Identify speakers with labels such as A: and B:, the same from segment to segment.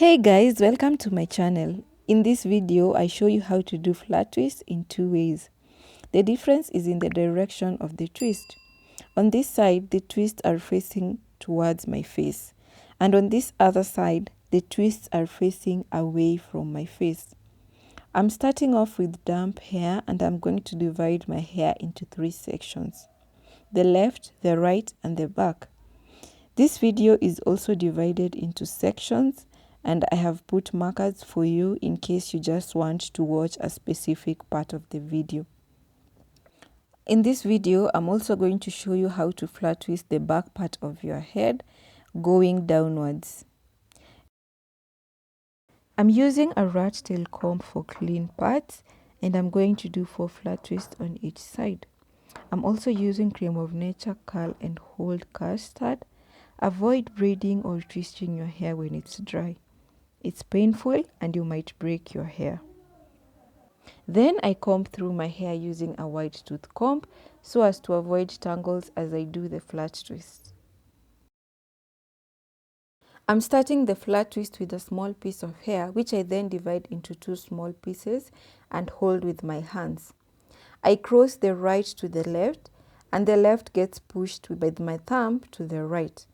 A: Hey guys, welcome to my channel. In this video, I show you how to do flat twist in two ways. The difference is in the direction of the twist. On this side, the twists are facing towards my face. And on this other side, the twists are facing away from my face. I'm starting off with damp hair and I'm going to divide my hair into three sections: the left, the right, and the back. This video is also divided into sections, and I have put markers for you in case you just want to watch a specific part of the video. In this video, I'm also going to show you how to flat twist the back part of your head going downwards. I'm using a rat tail comb for clean parts, and I'm going to do 4 flat twists on each side. I'm also using Cream of Nature Curl and Hold Custard. Avoid braiding or twisting your hair when it's dry. It's painful and you might break your hair. Then I comb through my hair using a wide tooth comb so as to avoid tangles as I do the flat twist. I'm starting the flat twist with a small piece of hair, which I then divide into 2 small pieces and hold with my hands. I cross the right to the left and the left gets pushed with my thumb to the right.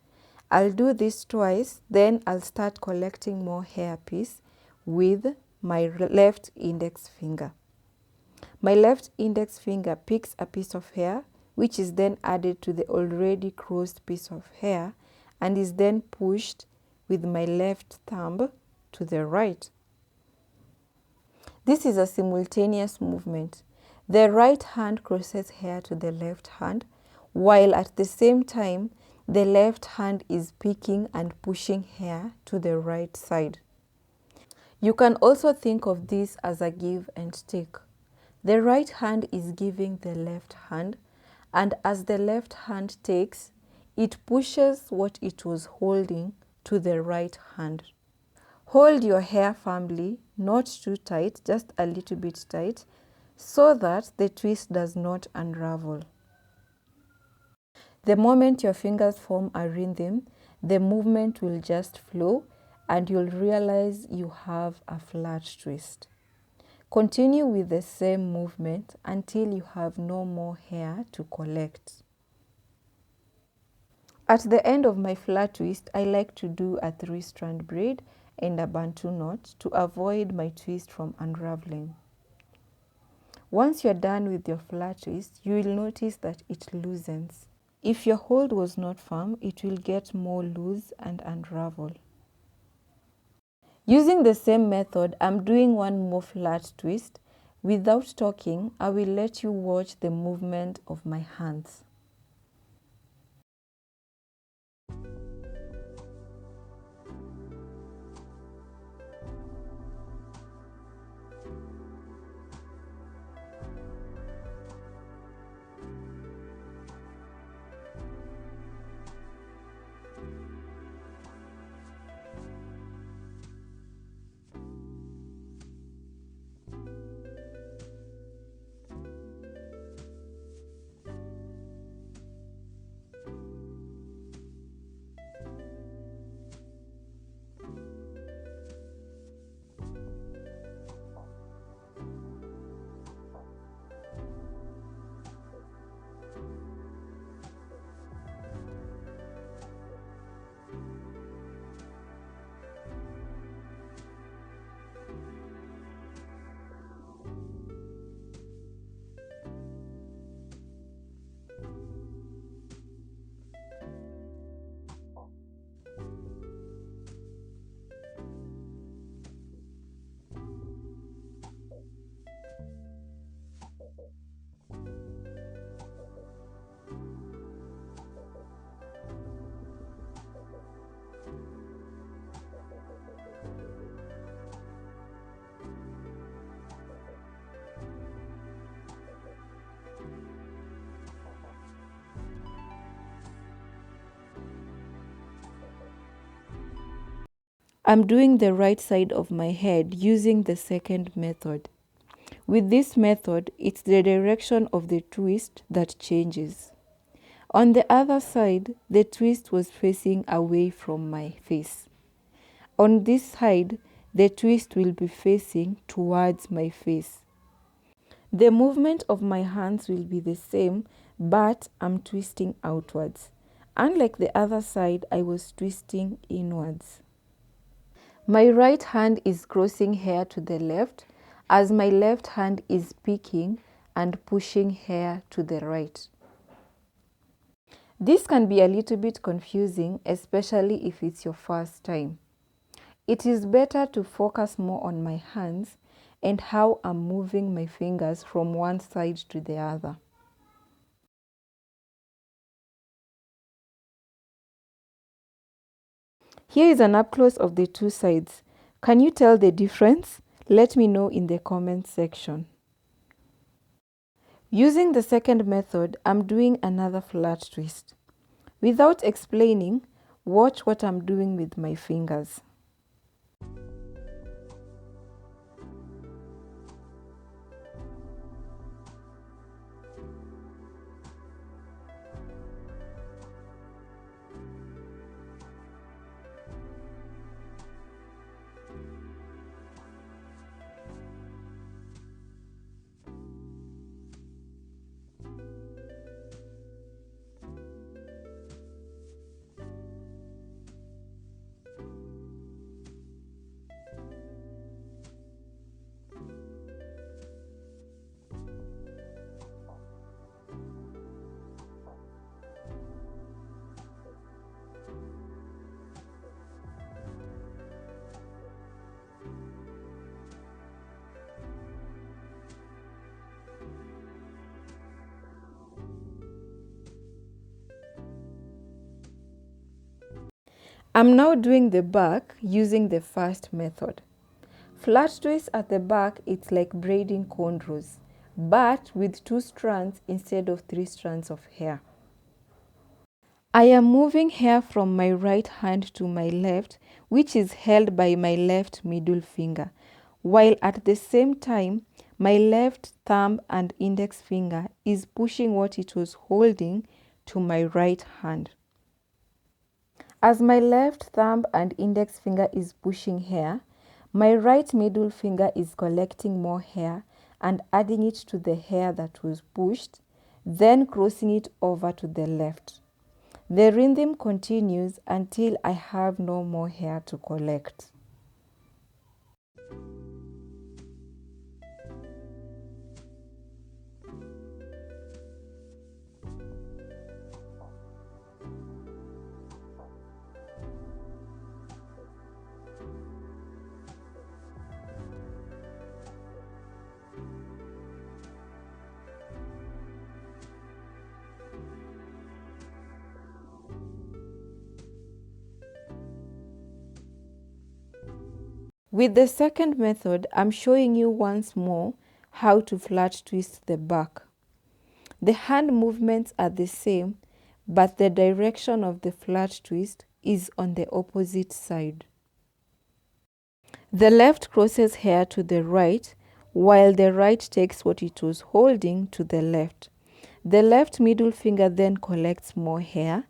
A: I'll do this twice, then I'll start collecting more hair piece with my left index finger. My left index finger picks a piece of hair, which is then added to the already crossed piece of hair and is then pushed with my left thumb to the right. This is a simultaneous movement. The right hand crosses hair to the left hand, while at the same time, the left hand is picking and pushing hair to the right side. You can also think of this as a give and take. The right hand is giving the left hand, and as the left hand takes, it pushes what it was holding to the right hand. Hold your hair firmly, not too tight, just a little bit tight, so that the twist does not unravel. The moment your fingers form a rhythm, the movement will just flow and you'll realize you have a flat twist. Continue with the same movement until you have no more hair to collect. At the end of my flat twist, I like to do a 3-strand braid and a bantu knot to avoid my twist from unraveling. Once you're done with your flat twist, you will notice that it loosens. If your hold was not firm, it will get more loose and unravel. Using the same method, I'm doing one more flat twist. Without talking, I will let you watch the movement of my hands. I'm doing the right side of my head using the second method. With this method, it's the direction of the twist that changes. On the other side, the twist was facing away from my face. On this side, the twist will be facing towards my face. The movement of my hands will be the same, but I'm twisting outwards. Unlike the other side, I was twisting inwards. My right hand is crossing hair to the left, as my left hand is picking and pushing hair to the right. This can be a little bit confusing, especially if it's your first time. It is better to focus more on my hands and how I'm moving my fingers from one side to the other. Here is an up close of the two sides. Can you tell the difference? Let me know in the comment section. Using the second method, I'm doing another flat twist. Without explaining, watch what I'm doing with my fingers. I'm now doing the back using the first method. Flat twist at the back, it's like braiding cornrows, but with 2 strands instead of 3 strands of hair. I am moving hair from my right hand to my left, which is held by my left middle finger, while at the same time, my left thumb and index finger is pushing what it was holding to my right hand. As my left thumb and index finger is pushing hair, my right middle finger is collecting more hair and adding it to the hair that was pushed, then crossing it over to the left. The rhythm continues until I have no more hair to collect. With the second method, I'm showing you once more how to flat twist the back. The hand movements are the same, but the direction of the flat twist is on the opposite side. The left crosses hair to the right, while the right takes what it was holding to the left. The left middle finger then collects more hair,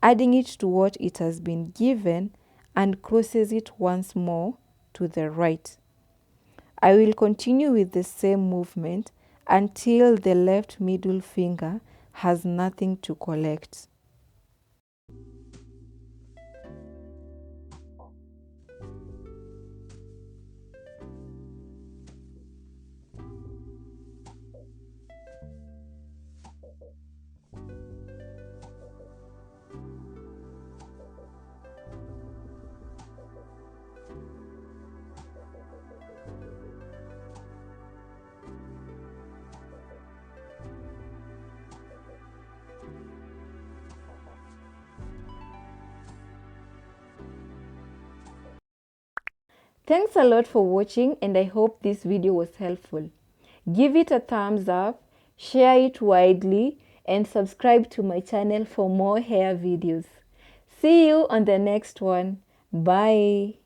A: adding it to what it has been given and crosses it once more to the right. I will continue with the same movement until the left middle finger has nothing to collect. Thanks a lot for watching, and I hope this video was helpful. Give it a thumbs up, share it widely, and subscribe to my channel for more hair videos. See you on the next one. Bye.